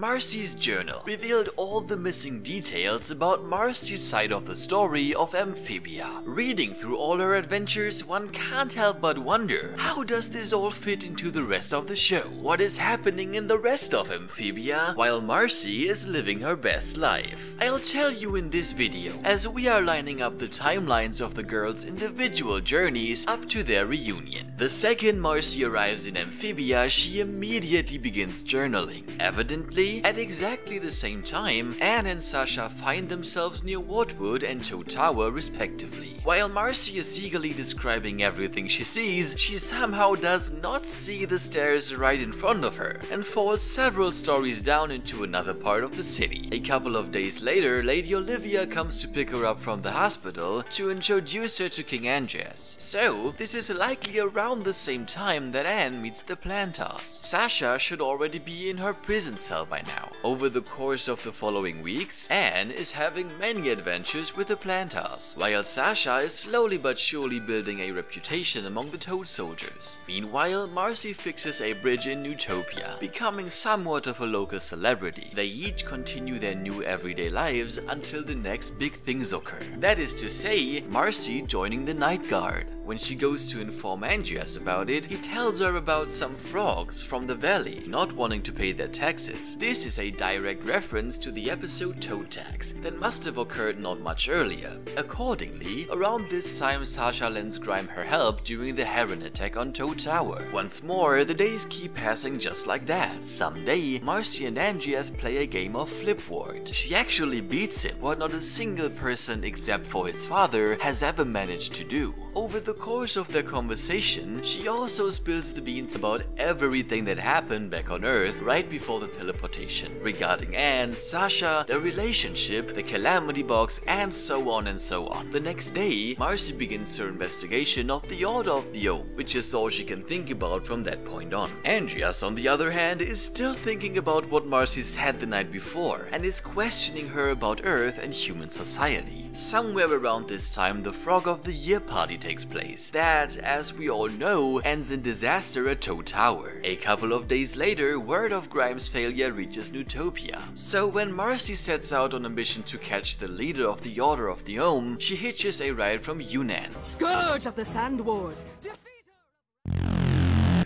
Marcy's journal revealed all the missing details about Marcy's side of the story of Amphibia. Reading through all her adventures, one can't help but wonder, how does this all fit into the rest of the show? What is happening in the rest of Amphibia while Marcy is living her best life? I'll tell you in this video, as we are lining up the timelines of the girls' individual journeys up to their reunion. The second Marcy arrives in Amphibia, she immediately begins journaling. Evidently, at exactly the same time, Anne and Sasha find themselves near Wardwood and Toad Tower respectively. While Marcy is eagerly describing everything she sees, she somehow does not see the stairs right in front of her and falls several stories down into another part of the city. A couple of days later, Lady Olivia comes to pick her up from the hospital to introduce her to King Andrias. So, this is likely around the same time that Anne meets the Plantars. Sasha should already be in her prison cell by now. Over the course of the following weeks, Anne is having many adventures with the Plantars, while Sasha is slowly but surely building a reputation among the Toad soldiers. Meanwhile, Marcy fixes a bridge in Newtopia, becoming somewhat of a local celebrity. They each continue their new everyday lives until the next big things occur. That is to say, Marcy joining the Night Guard. When she goes to inform Andrias about it, he tells her about some frogs from the valley not wanting to pay their taxes. This is a direct reference to the episode Toad Tax that must have occurred not much earlier. Accordingly, around this time Sasha lends Grime her help during the Heron attack on Toad Tower. Once more, the days keep passing just like that. Someday, Marcy and Andrias play a game of Flipward. She actually beats him, what not a single person except for his father has ever managed to do. Over the course of their conversation, she also spills the beans about everything that happened back on Earth right before the teleportation, regarding Anne, Sasha, their relationship, the Calamity Box, and so on and so on. The next day, Marcy begins her investigation of the Order of the Oak, which is all she can think about from that point on. Andrias, on the other hand, is still thinking about what Marcy said the night before, and is questioning her about Earth and human society. Somewhere around this time, the Frog of the Year party takes place. That, as we all know, ends in disaster at Toad Tower. A couple of days later, word of Grime's failure reaches Newtopia. So when Marcy sets out on a mission to catch the leader of the Order of the Ohm, she hitches a ride from Yunnan, Scourge of the Sand Wars!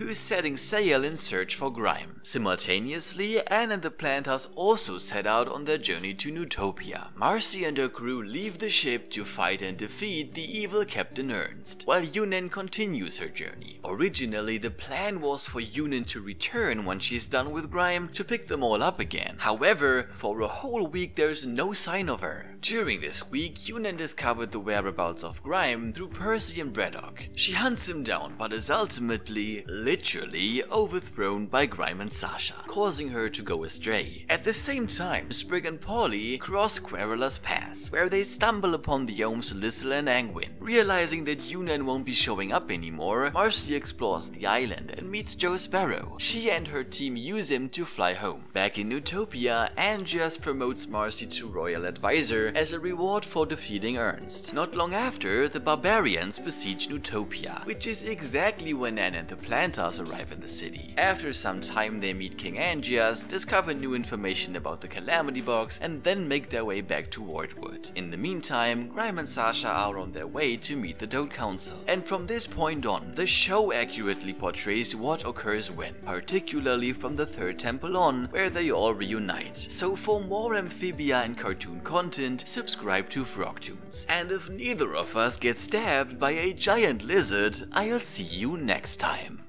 who's setting sail in search for Grime. Simultaneously, Anne and the Plantars also set out on their journey to Newtopia. Marcy and her crew leave the ship to fight and defeat the evil Captain Ernst, while Yunnan continues her journey. Originally, the plan was for Yunnan to return once she's done with Grime to pick them all up again. However, for a whole week there's no sign of her. During this week, Yunnan discovered the whereabouts of Grime through Percy and Braddock. She hunts him down, but is ultimately, literally, overthrown by Grime and Sasha, causing her to go astray. At the same time, Sprig and Polly cross Querula's Pass, where they stumble upon the Ohms Lissel and Angwin. Realizing that Yunnan won't be showing up anymore, Marcy explores the island and meets Joe Sparrow. She and her team use him to fly home. Back in Newtopia, Andrias promotes Marcy to Royal Advisor as a reward for defeating Ernst. Not long after, the barbarians besiege Newtopia, which is exactly when Anne and the Plantars arrive in the city. After some time, they meet King Andrias, discover new information about the Calamity Box, and then make their way back to Wardwood. In the meantime, Grime and Sasha are on their way to meet the Toad Council. And from this point on, the show accurately portrays what occurs when, particularly from the Third Temple on, where they all reunite. So for more Amphibia and cartoon content, subscribe to Frogtoons. And if neither of us get stabbed by a giant lizard, I'll see you next time.